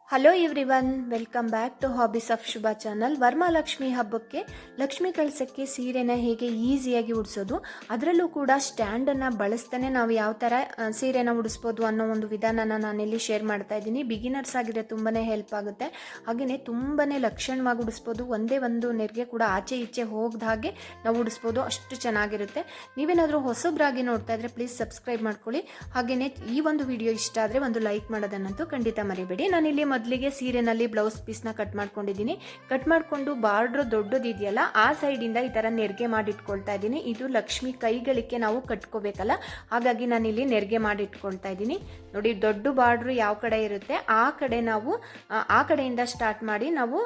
Hello everyone, welcome back to hobbies of Shubha channel. Varamahalakshmi ಹಬ್ಬಕ್ಕೆ ಲಕ್ಷ್ಮಿ ಕಳಸಕ್ಕೆ ಸೀರೆನ ಹೇಗೆ ಈಸಿಯಾಗಿ ಉಡಿಸೋದು, ಅದರಲ್ಲೂ ಕೂಡ ಸ್ಟ್ಯಾಂಡನ್ನು ಬಳಸ್ತಾನೆ ನಾವು ಯಾವ ಥರ ಸೀರೆನ ಉಡಿಸ್ಬೋದು ಅನ್ನೋ ಒಂದು ವಿಧಾನನ ನಾನಿಲ್ಲಿ ಶೇರ್ ಮಾಡ್ತಾ ಇದ್ದೀನಿ. ಬಿಗಿನರ್ಸ್ ಆಗಿದ್ರೆ ತುಂಬಾ ಹೆಲ್ಪ್ ಆಗುತ್ತೆ. ಹಾಗೆಯೇ ತುಂಬಾ ಲಕ್ಷಣವಾಗಿ ಉಡಿಸ್ಬೋದು. ಒಂದೇ ಒಂದು ನೆರಿಗೆ ಕೂಡ ಆಚೆ ಈಚೆ ಹೋಗದ ಹಾಗೆ ನಾವು ಉಡಿಸ್ಬೋದು. ಅಷ್ಟು ಚೆನ್ನಾಗಿರುತ್ತೆ. ನೀವೇನಾದರೂ ಹೊಸಬ್ರಾಗಿ ನೋಡ್ತಾ ಇದ್ರೆ ಪ್ಲೀಸ್ ಸಬ್ಸ್ಕ್ರೈಬ್ ಮಾಡ್ಕೊಳ್ಳಿ. ಹಾಗೆಯೇ ಈ ಒಂದು ವಿಡಿಯೋ ಇಷ್ಟ ಆದರೆ ಒಂದು ಲೈಕ್ ಮಾಡೋದನ್ನಂತೂ ಖಂಡಿತ ಮರಿಬೇಡಿ. ನಾನಿಲ್ಲಿ ಮೊದಲಿಗೆ ಸೀರೆನಲ್ಲಿ ಬ್ಲೌಸ್ ಪೀಸ್ನ ಕಟ್ ಮಾಡ್ಕೊಂಡಿದ್ದೀನಿ. ಕಟ್ ಮಾಡಿಕೊಂಡು ಬಾರ್ಡ್ರ್ ದೊಡ್ಡದಿದೆಯಲ್ಲ ಆ ಸೈಡಿಂದ ಈ ಥರ ನೆರಿಗೆ ಮಾಡಿಟ್ಕೊಳ್ತಾ ಇದ್ದೀನಿ. ಇದು ಲಕ್ಷ್ಮಿ ಕೈಗಳಿಗೆ ನಾವು ಕಟ್ಕೋಬೇಕಲ್ಲ, ಹಾಗಾಗಿ ನಾನಿಲ್ಲಿ ನೆರಿಗೆ ಮಾಡಿಟ್ಕೊಳ್ತಾ ಇದ್ದೀನಿ. ನೋಡಿ, ದೊಡ್ಡ ಬಾರ್ಡ್ರು ಯಾವ ಕಡೆ ಇರುತ್ತೆ ಆ ಕಡೆಯಿಂದ ಸ್ಟಾರ್ಟ್ ಮಾಡಿ ನಾವು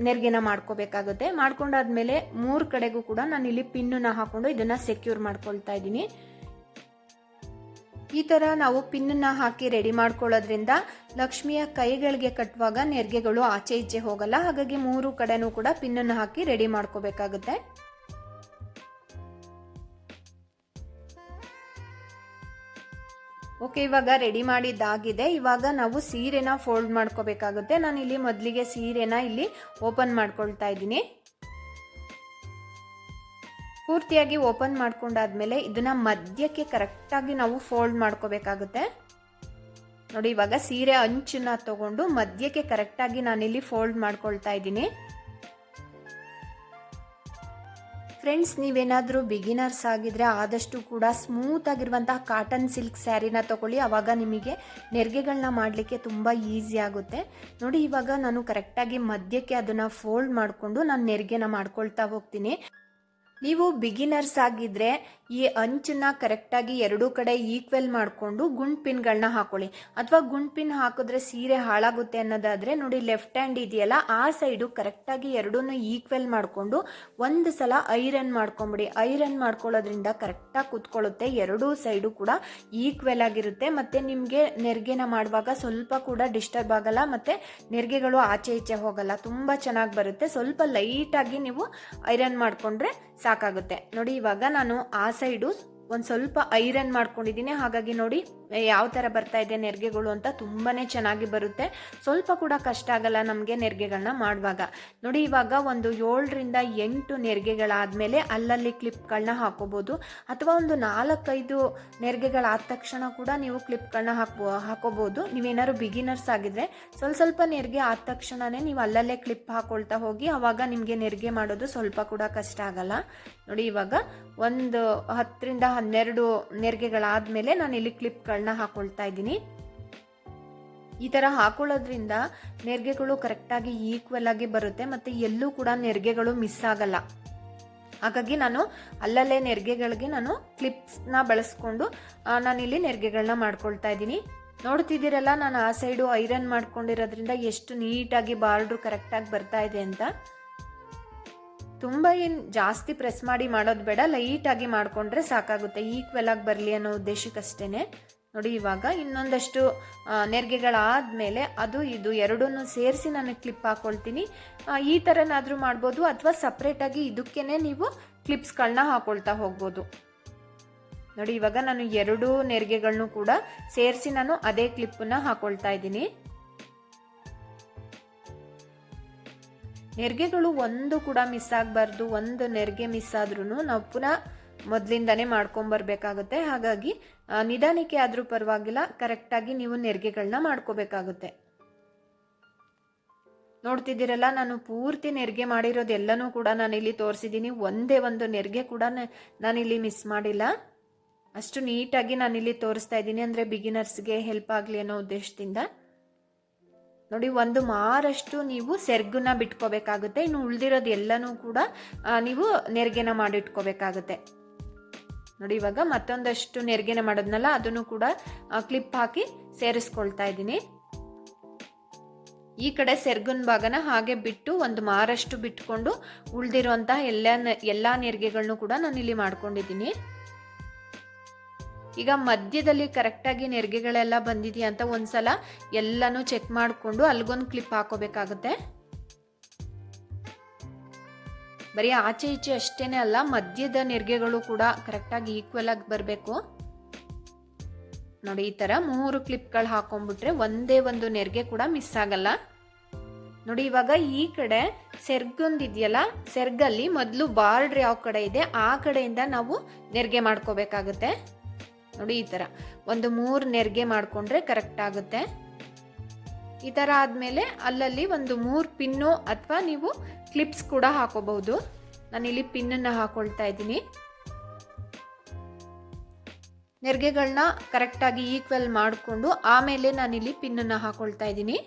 ನೆರಿಗೆನ ಮಾಡ್ಕೋಬೇಕಾಗುತ್ತೆ. ಮಾಡ್ಕೊಂಡಾದ್ಮೇಲೆ 3 ಕಡೆಗೂ ಕೂಡ ನಾನಿಲ್ಲಿ ಪಿನ್ನನ್ನ ಹಾಕೊಂಡು ಇದನ್ನ ಸೆಕ್ಯೂರ್ ಮಾಡ್ಕೊಳ್ತಾ ಇದ್ದೀನಿ. ಈ ಥರ ನಾವು ಪಿನ್ನನ್ನು ಹಾಕಿ ರೆಡಿ ಮಾಡ್ಕೊಳ್ಳೋದ್ರಿಂದ ಲಕ್ಷ್ಮಿಯ ಕೈಗಳಿಗೆ ಕಟ್ಟುವಾಗ ನೆರಿಗೆಗಳು ಆಚೆ ಈಚೆ ಹೋಗಲ್ಲ. ಹಾಗಾಗಿ 3 ಕಡೆನೂ ಕೂಡ ಪಿನ್ನನ್ನು ಹಾಕಿ ರೆಡಿ ಮಾಡ್ಕೋಬೇಕಾಗುತ್ತೆ. ಓಕೆ, ಇವಾಗ ರೆಡಿ ಮಾಡಿದ್ದಾಗಿದೆ. ಇವಾಗ ನಾವು ಸೀರೆನ ಫೋಲ್ಡ್ ಮಾಡ್ಕೋಬೇಕಾಗುತ್ತೆ. ನಾನು ಇಲ್ಲಿ ಮೊದಲಿಗೆ ಸೀರೆನ ಇಲ್ಲಿ ಓಪನ್ ಮಾಡ್ಕೊಳ್ತಾ ಇದ್ದೀನಿ. ಪೂರ್ತಿಯಾಗಿ ಓಪನ್ ಮಾಡ್ಕೊಂಡಾದ್ಮೇಲೆ ಇದನ್ನ ಮಧ್ಯಕ್ಕೆ ಕರೆಕ್ಟಾಗಿ ನಾವು ಫೋಲ್ಡ್ ಮಾಡ್ಕೋಬೇಕಾಗುತ್ತೆ. ನೋಡಿ, ಇವಾಗ ಸೀರೆ ಅಂಚನ್ನ ತಗೊಂಡು ಮಧ್ಯಕ್ಕೆ ಕರೆಕ್ಟಾಗಿ ನಾನಿಲ್ಲಿ ಫೋಲ್ಡ್ ಮಾಡ್ಕೊಳ್ತಾ ಇದ್ದೀನಿ. ಫ್ರೆಂಡ್ಸ್, ನೀವೇನಾದರೂ ಬಿಗಿನರ್ಸ್ ಆಗಿದ್ರೆ ಆದಷ್ಟು ಕೂಡ ಸ್ಮೂತ್ ಆಗಿರುವಂತಹ ಕಾಟನ್ ಸಿಲ್ಕ್ ಸ್ಯಾರಿನ ತಗೊಳ್ಳಿ. ಆವಾಗ ನಿಮಗೆ ನೆರಿಗೆಗಳನ್ನ ಮಾಡಲಿಕ್ಕೆ ತುಂಬ ಈಸಿ ಆಗುತ್ತೆ. ನೋಡಿ, ಇವಾಗ ನಾನು ಕರೆಕ್ಟಾಗಿ ಮಧ್ಯಕ್ಕೆ ಅದನ್ನು ಫೋಲ್ಡ್ ಮಾಡಿಕೊಂಡು ನಾನು ನೆರಿಗೆನ ಮಾಡ್ಕೊಳ್ತಾ ಹೋಗ್ತೀನಿ. ನೀವು ಬಿಗಿನರ್ಸ್ ಆಗಿದ್ರೆ ಈ ಅಂಚನ್ನ ಕರೆಕ್ಟಾಗಿ 2 ಕಡೆ ಈಕ್ವೆಲ್ ಮಾಡಿಕೊಂಡು ಗುಂಡ್ ಪಿನ್ಗಳನ್ನ ಹಾಕೊಳ್ಳಿ. ಅಥವಾ ಗುಂಡ್ ಪಿನ್ ಹಾಕಿದ್ರೆ ಸೀರೆ ಹಾಳಾಗುತ್ತೆ ಅನ್ನೋದಾದರೆ ನೋಡಿ, ಲೆಫ್ಟ್ ಹ್ಯಾಂಡ್ ಇದೆಯಲ್ಲ ಆ ಸೈಡು ಕರೆಕ್ಟಾಗಿ 2 ಈಕ್ವೆಲ್ ಮಾಡಿಕೊಂಡು ಒಂದು ಸಲ ಐರನ್ ಮಾಡ್ಕೊಂಬಿಡಿ. ಐರನ್ ಮಾಡ್ಕೊಳ್ಳೋದ್ರಿಂದ ಕರೆಕ್ಟಾಗಿ ಕೂತ್ಕೊಳ್ಳುತ್ತೆ. 2 ಸೈಡು ಕೂಡ ಈಕ್ವೆಲ್ ಆಗಿರುತ್ತೆ. ಮತ್ತು ನಿಮಗೆ ನೆರಿಗೆನ ಮಾಡುವಾಗ ಸ್ವಲ್ಪ ಕೂಡ ಡಿಸ್ಟರ್ಬ್ ಆಗಲ್ಲ. ಮತ್ತು ನೆರಿಗೆಗಳು ಆಚೆ ಈಚೆ ಹೋಗಲ್ಲ. ತುಂಬ ಚೆನ್ನಾಗಿ ಬರುತ್ತೆ. ಸ್ವಲ್ಪ ಲೈಟಾಗಿ ನೀವು ಐರನ್ ಮಾಡಿಕೊಂಡ್ರೆ ಸಾಕಾಗುತ್ತೆ. ನೋಡಿ, ಇವಾಗ ನಾನು ಆ ಸೈಡು ಒಂದು ಸ್ವಲ್ಪ ಐರನ್ ಮಾಡ್ಕೊಂಡಿದ್ದೀನಿ. ಹಾಗಾಗಿ ನೋಡಿ ಯಾವ ಥರ ಬರ್ತಾ ಇದೆ ನೆರಿಗೆಗಳು ಅಂತ. ತುಂಬಾ ಚೆನ್ನಾಗಿ ಬರುತ್ತೆ. ಸ್ವಲ್ಪ ಕೂಡ ಕಷ್ಟ ಆಗಲ್ಲ ನಮಗೆ ನೆರಿಗೆಗಳನ್ನ ಮಾಡುವಾಗ. ನೋಡಿ, ಇವಾಗ ಒಂದು 7ರಿಂದ 8 ನೆರಿಗೆಗಳಾದಮೇಲೆ ಅಲ್ಲಲ್ಲಿ ಕ್ಲಿಪ್ಗಳನ್ನ ಹಾಕೋಬೋದು. ಅಥವಾ ಒಂದು 4-5 ನೆರಿಗೆಗಳಾದ ತಕ್ಷಣ ಕೂಡ ನೀವು ಕ್ಲಿಪ್ಗಳನ್ನ ಹಾಕೋಬೋದು. ನೀವೇನಾದ್ರು ಬಿಗಿನರ್ಸ್ ಆಗಿದ್ರೆ ಸ್ವಲ್ಪ ನೆರಿಗೆ ಆದ ತಕ್ಷಣನೇ ನೀವು ಅಲ್ಲಲ್ಲೇ ಕ್ಲಿಪ್ ಹಾಕೊಳ್ತಾ ಹೋಗಿ. ಆವಾಗ ನಿಮಗೆ ನೆರಿಗೆ ಮಾಡೋದು ಸ್ವಲ್ಪ ಕೂಡ ಕಷ್ಟ ಆಗಲ್ಲ. ನೋಡಿ, ಇವಾಗ ಒಂದು 10ರಿಂದ 12 ನೆರಿಗೆಗಳಾದಮೇಲೆ ನಾನು ಇಲ್ಲಿ ಕ್ಲಿಪ್ಗಳನ್ನ ಹಾಕೊಳ್ತಾ ಇದ್ದೀನಿ. ಈ ಥರ ಹಾಕೊಳ್ಳೋದ್ರಿಂದ ನೆರಿಗೆಗಳು ಕರೆಕ್ಟಾಗಿ ಈಕ್ವಲ್ ಆಗಿ ಬರುತ್ತೆ. ಮತ್ತು ಎಲ್ಲೂ ಕೂಡ ನೆರಿಗೆಗಳು ಮಿಸ್ ಆಗಲ್ಲ. ಹಾಗಾಗಿ ನಾನು ಅಲ್ಲಲ್ಲೇ ನೆರಿಗೆಗಳಿಗೆ ನಾನು ಕ್ಲಿಪ್ಸ್ನ ಬಳಸ್ಕೊಂಡು ನಾನಿಲ್ಲಿ ನೆರಿಗೆಗಳನ್ನ ಮಾಡ್ಕೊಳ್ತಾ ಇದ್ದೀನಿ. ನೋಡ್ತಿದ್ದೀರಲ್ಲ, ನಾನು ಆ ಸೈಡು ಐರನ್ ಮಾಡ್ಕೊಂಡಿರೋದ್ರಿಂದ ಎಷ್ಟು ನೀಟಾಗಿ ಬಾರ್ಡ್ರು ಕರೆಕ್ಟಾಗಿ ಬರ್ತಾ ಇದೆ ಅಂತ. ತುಂಬ ಏನು ಜಾಸ್ತಿ ಪ್ರೆಸ್ ಮಾಡಿ ಮಾಡೋದು ಬೇಡ, ಲೈಟಾಗಿ ಮಾಡಿಕೊಂಡ್ರೆ ಸಾಕಾಗುತ್ತೆ. ಈಕ್ವೆಲ್ ಆಗಿ ಬರಲಿ ಅನ್ನೋ ಉದ್ದೇಶಕ್ಕಷ್ಟೇ. ನೋಡಿ, ಇವಾಗ ಇನ್ನೊಂದಷ್ಟು ನೆರಿಗೆಗಳಾದಮೇಲೆ ಅದು ಇದು 2 ಸೇರಿಸಿ ನಾನು ಕ್ಲಿಪ್ ಹಾಕೊಳ್ತೀನಿ. ಈ ಥರನಾದರೂ ಮಾಡ್ಬೋದು. ಅಥವಾ ಸಪ್ರೇಟಾಗಿ ಇದಕ್ಕೇ ನೀವು ಕ್ಲಿಪ್ಸ್ಗಳನ್ನ ಹಾಕೊಳ್ತಾ ಹೋಗ್ಬೋದು. ನೋಡಿ, ಇವಾಗ ನಾನು 2 ನೆರಿಗೆಗಳನ್ನು ಕೂಡ ಸೇರಿಸಿ ನಾನು ಅದೇ ಕ್ಲಿಪ್ಪನ್ನ ಹಾಕೊಳ್ತಾ ಇದ್ದೀನಿ. ನೆರಿಗೆಗಳು ಒಂದು ಕೂಡ ಮಿಸ್ ಆಗಬಾರ್ದು. ಒಂದು ನೆರಿಗೆ ಮಿಸ್ ಆದ್ರೂ ನಾವು ಪುನಃ ಮೊದಲಿಂದನೇ ಮಾಡ್ಕೊಂಬರ್ಬೇಕಾಗುತ್ತೆ. ಹಾಗಾಗಿ ನಿಧಾನಕ್ಕೆ ಆದರೂ ಪರವಾಗಿಲ್ಲ, ಕರೆಕ್ಟಾಗಿ ನೀವು ನೆರಿಗೆಗಳನ್ನ ಮಾಡ್ಕೋಬೇಕಾಗುತ್ತೆ. ನೋಡ್ತಿದ್ದೀರಲ್ಲ, ನಾನು ಪೂರ್ತಿ ನೆರಿಗೆ ಮಾಡಿರೋದೆಲ್ಲನೂ ಕೂಡ ನಾನಿಲ್ಲಿ ತೋರಿಸಿದ್ದೀನಿ. ಒಂದೇ ಒಂದು ನೆರಿಗೆ ಕೂಡ ನಾನಿಲ್ಲಿ ಮಿಸ್ ಮಾಡಿಲ್ಲ. ಅಷ್ಟು ನೀಟಾಗಿ ನಾನಿಲ್ಲಿ ತೋರಿಸ್ತಾ ಇದ್ದೀನಿ, ಅಂದರೆ ಬಿಗಿನರ್ಸ್ಗೆ ಹೆಲ್ಪ್ ಆಗಲಿ ಅನ್ನೋ ಉದ್ದೇಶದಿಂದ. ನೋಡಿ, 1 ಮಾರಷ್ಟು ನೀವು ಸೆರ್ಗನ್ನ ಬಿಟ್ಕೋಬೇಕಾಗುತ್ತೆ. ಇನ್ನು ಉಳಿದಿರೋದು ಎಲ್ಲನೂ ಕೂಡ ನೀವು ನೆರಿಗೆನ ಮಾಡಿಟ್ಕೋಬೇಕಾಗುತ್ತೆ. ನೋಡಿ, ಇವಾಗ ಮತ್ತೊಂದಷ್ಟು ನೆರಿಗೆನ ಮಾಡೋದ್ನಲ್ಲ ಅದನ್ನು ಕೂಡ ಕ್ಲಿಪ್ ಹಾಕಿ ಸೇರಿಸ್ಕೊಳ್ತಾ ಇದ್ದೀನಿ. ಈ ಕಡೆ ಸೆರ್ಗನ್ ಭಾಗನ ಹಾಗೆ ಬಿಟ್ಟು 1 ಮಾರಷ್ಟು ಬಿಟ್ಕೊಂಡು ಉಳಿದಿರುವಂತಹ ಎಲ್ಲ ನೆರಿಗೆಗಳನ್ನು ಕೂಡ ನಾನಿಲ್ಲಿ ಮಾಡ್ಕೊಂಡಿದ್ದೀನಿ. ಈಗ ಮಧ್ಯದಲ್ಲಿ ಕರೆಕ್ಟಾಗಿ ನೆರಿಗೆಗಳೆಲ್ಲ ಬಂದಿದೆಯಾ ಅಂತ ಒಂದ್ಸಲ ಎಲ್ಲನೂ ಚೆಕ್ ಮಾಡಿಕೊಂಡು ಅಲ್ಗೊಂದು ಕ್ಲಿಪ್ ಹಾಕೋಬೇಕಾಗುತ್ತೆ. ಬರೀ ಆಚೆ ಈಚೆ ಅಷ್ಟೇನೆ ಅಲ್ಲ, ಮಧ್ಯದ ನೆರಿಗೆಗಳು ಕೂಡ ಕರೆಕ್ಟಾಗಿ ಈಕ್ವಲ್ ಆಗಿ ಬರಬೇಕು. ನೋಡಿ ಈ ಥರ 3 ಕ್ಲಿಪ್ಗಳು ಹಾಕೊಂಡ್ಬಿಟ್ರೆ ಒಂದೇ ಒಂದು ನೆರಿಗೆ ಕೂಡ ಮಿಸ್ ಆಗಲ್ಲ. ನೋಡಿ ಇವಾಗ ಈ ಕಡೆ ಸೆರ್ಗೊಂದಿದೆಯಲ್ಲ, ಸೆರ್ಗಲ್ಲಿ ಮೊದಲು ಬಾರ್ಡ್ರ್ ಯಾವ ಕಡೆ ಇದೆ ಆ ಕಡೆಯಿಂದ ನಾವು ನೆರಿಗೆ ಮಾಡ್ಕೋಬೇಕಾಗುತ್ತೆ. ನೋಡಿ ಈ ಥರ ಒಂದು 3 ನೆರಿಗೆ ಮಾಡಿಕೊಂಡ್ರೆ ಕರೆಕ್ಟ್ ಆಗುತ್ತೆ. ಈ ಥರ ಆದಮೇಲೆ ಅಲ್ಲಲ್ಲಿ ಒಂದು 3 ಪಿನ್ನು ಅಥವಾ ನೀವು ಕ್ಲಿಪ್ಸ್ ಕೂಡ ಹಾಕೋಬಹುದು. ನಾನಿಲ್ಲಿ ಪಿನ್ನನ್ನು ಹಾಕೊಳ್ತಾ ಇದ್ದೀನಿ. ನೆರಿಗೆಗಳನ್ನ ಕರೆಕ್ಟಾಗಿ ಈಕ್ವಲ್ ಮಾಡಿಕೊಂಡು ಆಮೇಲೆ ನಾನಿಲ್ಲಿ ಪಿನ್ನನ್ನು ಹಾಕೊಳ್ತಾ ಇದ್ದೀನಿ.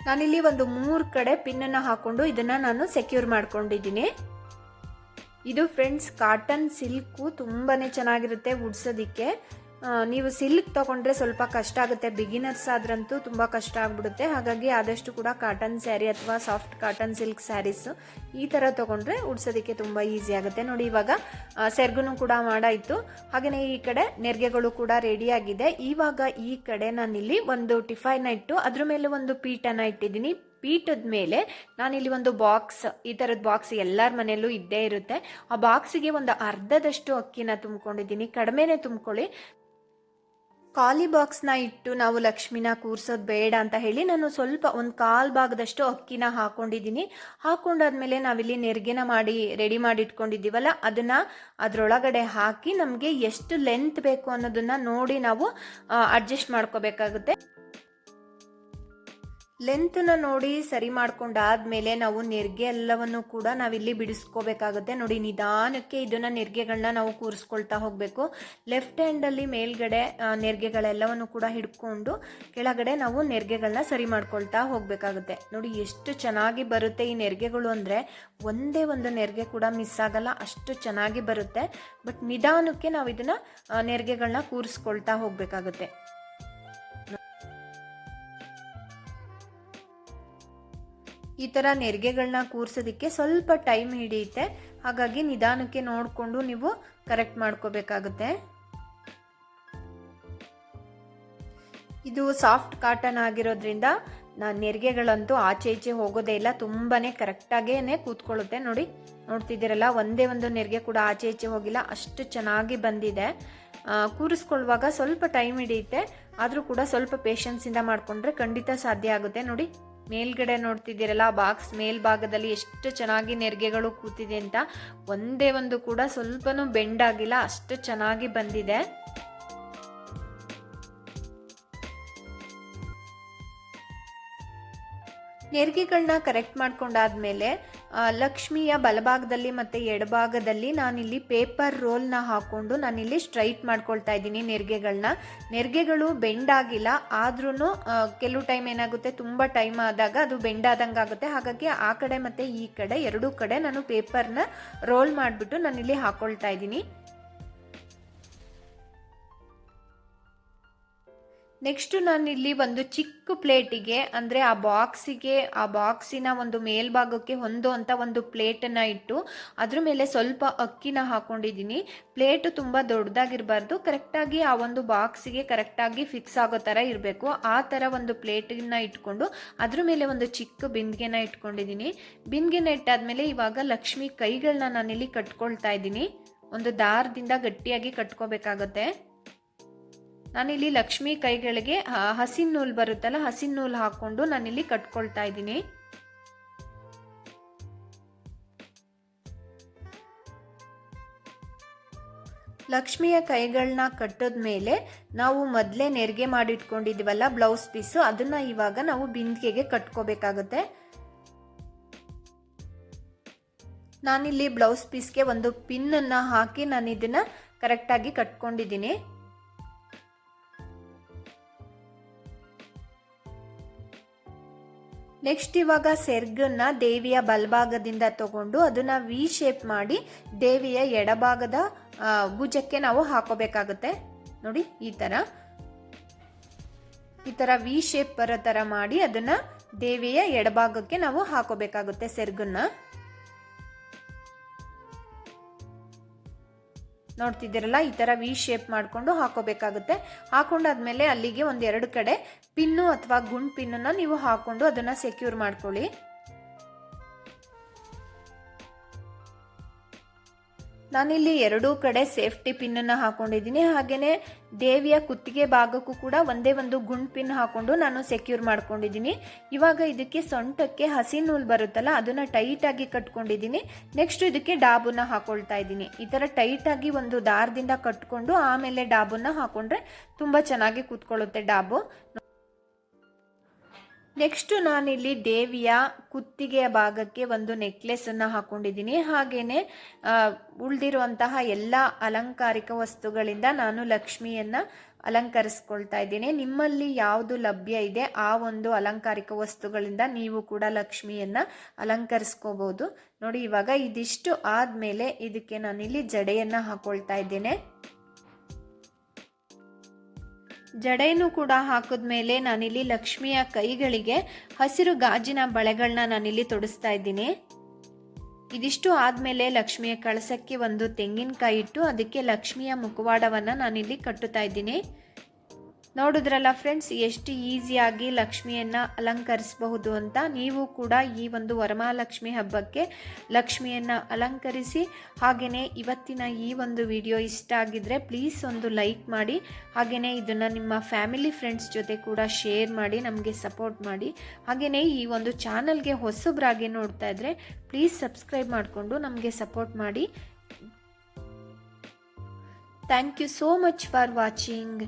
ನಾನಿಲ್ಲಿ ಒಂದು 3 ಕಡೆ ಪಿನ್ನನ್ನು ಹಾಕೊಂಡು ಇದನ್ನು ನಾನು ಸೆಕ್ಯೂರ್ ಮಾಡ್ಕೊಂಡಿದ್ದೀನಿ. ಇದು ಫ್ರೆಂಡ್ಸ್ ಕಾಟನ್ ಸಿಲ್ಕು ತುಂಬಾ ಚೆನ್ನಾಗಿರುತ್ತೆ ಉಡ್ಸೋದಕ್ಕೆ. ನೀವು ಸಿಲ್ಕ್ ತೊಗೊಂಡ್ರೆ ಸ್ವಲ್ಪ ಕಷ್ಟ ಆಗುತ್ತೆ, ಬಿಗಿನರ್ಸ್ ಆದ್ರಂತೂ ತುಂಬ ಕಷ್ಟ ಆಗಿಬಿಡುತ್ತೆ. ಹಾಗಾಗಿ ಆದಷ್ಟು ಕೂಡ ಕಾಟನ್ ಸ್ಯಾರಿ ಅಥವಾ ಸಾಫ್ಟ್ ಕಾಟನ್ ಸಿಲ್ಕ್ ಸ್ಯಾರೀಸ್ ಈ ಥರ ತೊಗೊಂಡ್ರೆ ಉಡ್ಸೋದಕ್ಕೆ ತುಂಬ ಈಸಿ ಆಗುತ್ತೆ. ನೋಡಿ ಇವಾಗ ಸೆರ್ಗುನು ಕೂಡ ಮಾಡಾಯಿತು. ಹಾಗೆಯೇ ಈ ಕಡೆ ನೆರಿಗೆಗಳು ಕೂಡ ರೆಡಿಯಾಗಿದೆ. ಇವಾಗ ಈ ಕಡೆ ನಾನಿಲ್ಲಿ ಒಂದು ಟಿಫೈನ ಇಟ್ಟು ಅದ್ರ ಮೇಲೆ ಒಂದು ಪೀಠನ ಇಟ್ಟಿದ್ದೀನಿ. ಪೀಠದ ಮೇಲೆ ನಾನಿಲ್ಲಿ ಒಂದು ಬಾಕ್ಸ್, ಈ ಥರದ ಬಾಕ್ಸ್ ಎಲ್ಲರ ಮನೆಯಲ್ಲೂ ಇದ್ದೇ ಇರುತ್ತೆ. ಆ ಬಾಕ್ಸಿಗೆ ಒಂದು ಅರ್ಧದಷ್ಟು ಅಕ್ಕಿನ ತುಂಬ್ಕೊಂಡಿದ್ದೀನಿ. ಕಡಿಮೆನೇ ತುಂಬ್ಕೊಳ್ಳಿ. ಖಾಲಿ ಬಾಕ್ಸ್ನ ಇಟ್ಟು ನಾವು ಲಕ್ಷ್ಮಿನ ಕೂರ್ಸೋದು ಬೇಡ ಅಂತ ಹೇಳಿ ನಾನು ಸ್ವಲ್ಪ ಒಂದು 1/4 ಭಾಗದಷ್ಟು ಅಕ್ಕಿನ ಹಾಕೊಂಡಿದ್ದೀನಿ. ಹಾಕೊಂಡಾದ್ಮೇಲೆ ನಾವಿಲ್ಲಿ ನೆರಿಗೆನ ಮಾಡಿ ರೆಡಿ ಮಾಡಿ ಇಟ್ಕೊಂಡಿದ್ದೀವಲ್ಲ ಅದನ್ನು ಅದರೊಳಗಡೆ ಹಾಕಿ ನಮಗೆ ಎಷ್ಟು ಲೆಂತ್ ಬೇಕು ಅನ್ನೋದನ್ನು ನೋಡಿ ನಾವು ಅಡ್ಜಸ್ಟ್ ಮಾಡ್ಕೋಬೇಕಾಗುತ್ತೆ. ಲೆಂತನ್ನ ನೋಡಿ ಸರಿ ಮಾಡ್ಕೊಂಡಾದ್ಮೇಲೆ ನಾವು ನೆರಿಗೆ ಎಲ್ಲವನ್ನು ಕೂಡ ನಾವಿಲ್ಲಿ ಬಿಡಿಸ್ಕೋಬೇಕಾಗುತ್ತೆ. ನೋಡಿ ನಿಧಾನಕ್ಕೆ ಇದನ್ನ ನೆರಿಗೆಗಳನ್ನ ನಾವು ಕೂರಿಸ್ಕೊಳ್ತಾ ಹೋಗಬೇಕು. ಲೆಫ್ಟ್ ಹ್ಯಾಂಡಲ್ಲಿ ಮೇಲ್ಗಡೆ ನೆರಿಗೆಗಳೆಲ್ಲವನ್ನು ಕೂಡ ಹಿಡ್ಕೊಂಡು ಕೆಳಗಡೆ ನಾವು ನೆರಿಗೆಗಳನ್ನ ಸರಿ ಮಾಡ್ಕೊಳ್ತಾ ಹೋಗಬೇಕಾಗುತ್ತೆ. ನೋಡಿ ಎಷ್ಟು ಚೆನ್ನಾಗಿ ಬರುತ್ತೆ ಈ ನೆರಿಗೆಗಳು ಅಂದರೆ ಒಂದೇ ಒಂದು ನೆರಿಗೆ ಕೂಡ ಮಿಸ್ ಆಗಲ್ಲ, ಅಷ್ಟು ಚೆನ್ನಾಗಿ ಬರುತ್ತೆ. ಬಟ್ ನಿಧಾನಕ್ಕೆ ನಾವು ಇದನ್ನ ನೆರಿಗೆಗಳನ್ನ ಕೂರಿಸ್ಕೊಳ್ತಾ ಹೋಗಬೇಕಾಗುತ್ತೆ. ಈ ಥರ ನೆರಿಗೆಗಳನ್ನ ಕೂರಿಸೋದಕ್ಕೆ ಸ್ವಲ್ಪ ಟೈಮ್ ಹಿಡಿಯುತ್ತೆ. ಹಾಗಾಗಿ ನಿಧಾನಕ್ಕೆ ನೋಡಿಕೊಂಡು ನೀವು ಕರೆಕ್ಟ್ ಮಾಡ್ಕೋಬೇಕಾಗುತ್ತೆ. ಇದು ಸಾಫ್ಟ್ ಕಾಟನ್ ಆಗಿರೋದ್ರಿಂದ ನೆರಿಗೆಗಳಂತೂ ಆಚೆ ಈಚೆ ಹೋಗೋದೇ ಇಲ್ಲ, ತುಂಬಾ ಕರೆಕ್ಟಾಗೇ ಕೂತ್ಕೊಳ್ಳುತ್ತೆ. ನೋಡ್ತಿದ್ದೀರಲ್ಲ, ಒಂದೇ ಒಂದು ನೆರಿಗೆ ಕೂಡ ಆಚೆ ಈಚೆ ಹೋಗಿಲ್ಲ, ಅಷ್ಟು ಚೆನ್ನಾಗಿ ಬಂದಿದೆ. ಕೂರಿಸ್ಕೊಳ್ಳುವಾಗ ಸ್ವಲ್ಪ ಟೈಮ್ ಹಿಡಿಯುತ್ತೆ, ಆದರೂ ಕೂಡ ಸ್ವಲ್ಪ ಪೇಷನ್ಸಿಂದ ಮಾಡಿಕೊಂಡ್ರೆ ಖಂಡಿತ ಸಾಧ್ಯ ಆಗುತ್ತೆ. ನೋಡಿ ಮೇಲ್ಗಡೆ ನೋಡ್ತಿದ್ದೀರಲ್ಲ, ಬಾಕ್ಸ್ ಮೇಲ್ಭಾಗದಲ್ಲಿ ಎಷ್ಟು ಚೆನ್ನಾಗಿ ನೆರಿಗೆಗಳು ಕೂತಿದೆ ಅಂತ. ಒಂದೇ ಒಂದು ಕೂಡ ಸ್ವಲ್ಪನೂ ಬೆಂಡ್ ಆಗಿಲ್ಲ, ಅಷ್ಟು ಚೆನ್ನಾಗಿ ಬಂದಿದೆ. ನೆರಿಗೆಗಳನ್ನ ಕರೆಕ್ಟ್ ಮಾಡ್ಕೊಂಡಾದ್ಮೇಲೆ ಲಕ್ಷ್ಮಿಯ ಬಲಭಾಗದಲ್ಲಿ ಮತ್ತು ಎಡಭಾಗದಲ್ಲಿ ನಾನಿಲ್ಲಿ ಪೇಪರ್ ರೋಲ್ನ ಹಾಕ್ಕೊಂಡು ನಾನಿಲ್ಲಿ ಸ್ಟ್ರೈಟ್ ಮಾಡ್ಕೊಳ್ತಾ ಇದ್ದೀನಿ ನೆರಿಗೆಗಳು ಬೆಂಡ್ ಆಗಿಲ್ಲ. ಆದ್ರೂ ಕೆಲವು ಟೈಮ್ ಏನಾಗುತ್ತೆ, ತುಂಬ ಟೈಮ್ ಆದಾಗ ಅದು ಬೆಂಡ್ ಆದಂಗೆ ಆಗುತ್ತೆ. ಹಾಗಾಗಿ ಆ ಕಡೆ ಮತ್ತು ಈ ಕಡೆ ಎರಡೂ ಕಡೆ ನಾನು ಪೇಪರ್ನ ರೋಲ್ ಮಾಡಿಬಿಟ್ಟು ನಾನಿಲ್ಲಿ ಹಾಕ್ಕೊಳ್ತಾ ಇದ್ದೀನಿ. ನೆಕ್ಸ್ಟ್ ನಾನಿಲ್ಲಿ ಒಂದು ಚಿಕ್ಕ ಪ್ಲೇಟಿಗೆ, ಅಂದರೆ ಆ ಬಾಕ್ಸಿನ ಒಂದು ಮೇಲ್ಭಾಗಕ್ಕೆ ಹೊಂದುವಂಥ ಒಂದು ಪ್ಲೇಟನ್ನು ಇಟ್ಟು ಅದ್ರ ಮೇಲೆ ಸ್ವಲ್ಪ ಅಕ್ಕಿನ ಹಾಕೊಂಡಿದ್ದೀನಿ. ಪ್ಲೇಟು ತುಂಬ ದೊಡ್ಡದಾಗಿರಬಾರ್ದು, ಕರೆಕ್ಟಾಗಿ ಆ ಒಂದು ಬಾಕ್ಸಿಗೆ ಕರೆಕ್ಟಾಗಿ ಫಿಕ್ಸ್ ಆಗೋ ಥರ ಇರಬೇಕು. ಆ ಥರ ಒಂದು ಪ್ಲೇಟನ್ನ ಇಟ್ಕೊಂಡು ಅದ್ರ ಮೇಲೆ ಒಂದು ಚಿಕ್ಕ ಬಿಂದಿಗೆನ ಇಟ್ಕೊಂಡಿದ್ದೀನಿ. ಬಿಂದಿಗೆನ ಇಟ್ಟಾದ್ಮೇಲೆ ಇವಾಗ ಲಕ್ಷ್ಮಿ ಕೈಗಳನ್ನ ನಾನಿಲ್ಲಿ ಕಟ್ಕೊಳ್ತಾ ಇದ್ದೀನಿ. ಒಂದು ದಾರದಿಂದ ಗಟ್ಟಿಯಾಗಿ ಕಟ್ಕೋಬೇಕಾಗತ್ತೆ. ನಾನಿಲ್ಲಿ ಲಕ್ಷ್ಮಿ ಕೈಗಳಿಗೆ ಹಸಿನ ನೂಲು ಬರುತ್ತಲ್ಲ, ಹಸಿನ ನೂಲು ಹಾಕೊಂಡು ನಾನಿಲ್ಲಿ ಕಟ್ಕೊಳ್ತಾ ಇದ್ದೀನಿ. ಲಕ್ಷ್ಮಿಯ ಕೈಗಳನ್ನ ಕಟ್ಟೋದ್ಮೇಲೆ ನಾವು ಮೊದಲೇ ನೆರಿಗೆ ಮಾಡಿಟ್ಕೊಂಡಿದ್ದೀವಲ್ಲ ಬ್ಲೌಸ್ ಪೀಸು, ಅದನ್ನ ಇವಾಗ ನಾವು ಬಿಂದಿಗೆಗೆ ಕಟ್ಕೋಬೇಕಾಗುತ್ತೆ. ನಾನಿಲ್ಲಿ ಬ್ಲೌಸ್ ಪೀಸ್ಗೆ ಒಂದು ಪಿನ್ನನ್ನು ಹಾಕಿ ನಾನು ಇದನ್ನ ಕರೆಕ್ಟಾಗಿ ಕಟ್ಕೊಂಡಿದ್ದೀನಿ. ನೆಕ್ಸ್ಟ್ ಇವಾಗ ಸೆರ್ಗನ್ನ ದೇವಿಯ ಬಲಭಾಗದಿಂದ ತಗೊಂಡು ಅದನ್ನ ವಿ ಶೇಪ್ ಮಾಡಿ ದೇವಿಯ ಎಡಭಾಗದ ಭುಜಕ್ಕೆ ನಾವು ಹಾಕೋಬೇಕಾಗುತ್ತೆ. ನೋಡಿ ಈ ತರ ವಿ ಶೇಪ್ ಬರೋ ತರ ಮಾಡಿ ಅದನ್ನ ದೇವಿಯ ಎಡಭಾಗಕ್ಕೆ ನಾವು ಹಾಕೋಬೇಕಾಗುತ್ತೆ ಸೆರ್ಗನ್ನ. ನೋಡ್ತಿದ್ದೀರಲ್ಲ, ಈ ತರ ವಿ ಶೇಪ್ ಮಾಡ್ಕೊಂಡು ಹಾಕೋಬೇಕಾಗುತ್ತೆ. ಹಾಕೊಂಡಾದ್ಮೇಲೆ ಅಲ್ಲಿಗೆ ಒಂದೆರಡು ಕಡೆ ಪಿನ್ನು ಅಥವಾ ಗುಂಡ್ ಪಿನ್ನನ್ನ ನೀವು ಹಾಕೊಂಡು ಅದನ್ನ ಸೆಕ್ಯೂರ್ ಮಾಡ್ಕೊಳ್ಳಿ. ನಾನಿಲ್ಲಿ ಎರಡೂ ಕಡೆ ಸೇಫ್ಟಿ ಪಿನ್ನನ್ನು ಹಾಕೊಂಡಿದ್ದೀನಿ. ಹಾಗೆಯೇ ದೇವಿಯ ಕುತ್ತಿಗೆ ಭಾಗಕ್ಕೂ ಕೂಡ ಒಂದೇ ಒಂದು ಗುಂಡ್ ಪಿನ್ ಹಾಕೊಂಡು ನಾನು ಸೆಕ್ಯೂರ್ ಮಾಡ್ಕೊಂಡಿದ್ದೀನಿ. ಇವಾಗ ಇದಕ್ಕೆ ಸೊಂಟಕ್ಕೆ ಹಸಿ ನೂಲು ಬರುತ್ತಲ್ಲ, ಅದನ್ನು ಟೈಟಾಗಿ ಕಟ್ಕೊಂಡಿದ್ದೀನಿ. ನೆಕ್ಸ್ಟ್ ಇದಕ್ಕೆ ಡಾಬನ್ನ ಹಾಕೊಳ್ತಾ ಇದ್ದೀನಿ. ಈ ಥರ ಟೈಟಾಗಿ ಒಂದು ದಾರದಿಂದ ಕಟ್ಕೊಂಡು ಆಮೇಲೆ ಡಾಬನ್ನ ಹಾಕೊಂಡ್ರೆ ತುಂಬ ಚೆನ್ನಾಗಿ ಕೂತ್ಕೊಳ್ಳುತ್ತೆ ಡಾಬು. ನೆಕ್ಸ್ಟ್ ನಾನಿಲ್ಲಿ ದೇವಿಯ ಕುತ್ತಿಗೆಯ ಭಾಗಕ್ಕೆ ಒಂದು ನೆಕ್ಲೆಸನ್ನು ಹಾಕೊಂಡಿದ್ದೀನಿ. ಹಾಗೆಯೇ ಉಳಿದಿರುವಂತಹ ಎಲ್ಲ ಅಲಂಕಾರಿಕ ವಸ್ತುಗಳಿಂದ ನಾನು ಲಕ್ಷ್ಮಿಯನ್ನು ಅಲಂಕರಿಸ್ಕೊಳ್ತಾ ಇದ್ದೀನಿ. ನಿಮ್ಮಲ್ಲಿ ಯಾವುದು ಲಭ್ಯ ಇದೆ ಆ ಒಂದು ಅಲಂಕಾರಿಕ ವಸ್ತುಗಳಿಂದ ನೀವು ಕೂಡ ಲಕ್ಷ್ಮಿಯನ್ನು ಅಲಂಕರಿಸ್ಕೋಬಹುದು. ನೋಡಿ, ಇವಾಗ ಇದಿಷ್ಟು ಆದಮೇಲೆ ಇದಕ್ಕೆ ನಾನಿಲ್ಲಿ ಜಡೆಯನ್ನು ಹಾಕೊಳ್ತಾ ಇದ್ದೇನೆ. ಜಡೆಯನ್ನು ಕೂಡ ಹಾಕಿದ್ಮೇಲೆ ನಾನಿಲ್ಲಿ ಲಕ್ಷ್ಮಿಯ ಕೈಗಳಿಗೆ ಹಸಿರು ಗಾಜಿನ ಬಳೆಗಳನ್ನ ನಾನಿಲ್ಲಿ ತೊಡಿಸ್ತಾ ಇದ್ದೀನಿ. ಇದಿಷ್ಟು ಆದಮೇಲೆ ಲಕ್ಷ್ಮಿಯ ಕಳಸಕ್ಕೆ ಒಂದು ತೆಂಗಿನಕಾಯಿ ಇಟ್ಟು ಅದಕ್ಕೆ ಲಕ್ಷ್ಮಿಯ ಮುಖವಾಡವನ್ನು ನಾನಿಲ್ಲಿ ಕಟ್ಟುತ್ತಾ ಇದ್ದೀನಿ. ನೋಡಿದ್ರಲ್ಲ ಫ್ರೆಂಡ್ಸ್, ಎಷ್ಟು ಈಸಿಯಾಗಿ ಲಕ್ಷ್ಮಿಯನ್ನು ಅಲಂಕರಿಸಬಹುದು ಅಂತ. ನೀವು ಕೂಡ ಈ ಒಂದು ವರಮಹಾಲಕ್ಷ್ಮಿ ಹಬ್ಬಕ್ಕೆ ಲಕ್ಷ್ಮಿಯನ್ನು ಅಲಂಕರಿಸಿ. ಹಾಗೆಯೇ ಇವತ್ತಿನ ಈ ಒಂದು ವಿಡಿಯೋ ಇಷ್ಟ ಆಗಿದ್ರೆ ಪ್ಲೀಸ್ ಒಂದು ಲೈಕ್ ಮಾಡಿ. ಹಾಗೆಯೇ ಇದನ್ನು ನಿಮ್ಮ ಫ್ಯಾಮಿಲಿ ಫ್ರೆಂಡ್ಸ್ ಜೊತೆ ಕೂಡ ಶೇರ್ ಮಾಡಿ, ನಮಗೆ ಸಪೋರ್ಟ್ ಮಾಡಿ. ಹಾಗೆಯೇ ಈ ಒಂದು ಚಾನಲ್ಗೆ ಹೊಸಬ್ರಾಗಿ ನೋಡ್ತಾ ಇದ್ದರೆ ಪ್ಲೀಸ್ ಸಬ್ಸ್ಕ್ರೈಬ್ ಮಾಡಿಕೊಂಡು ನಮಗೆ ಸಪೋರ್ಟ್ ಮಾಡಿ. Thank you so much for watching.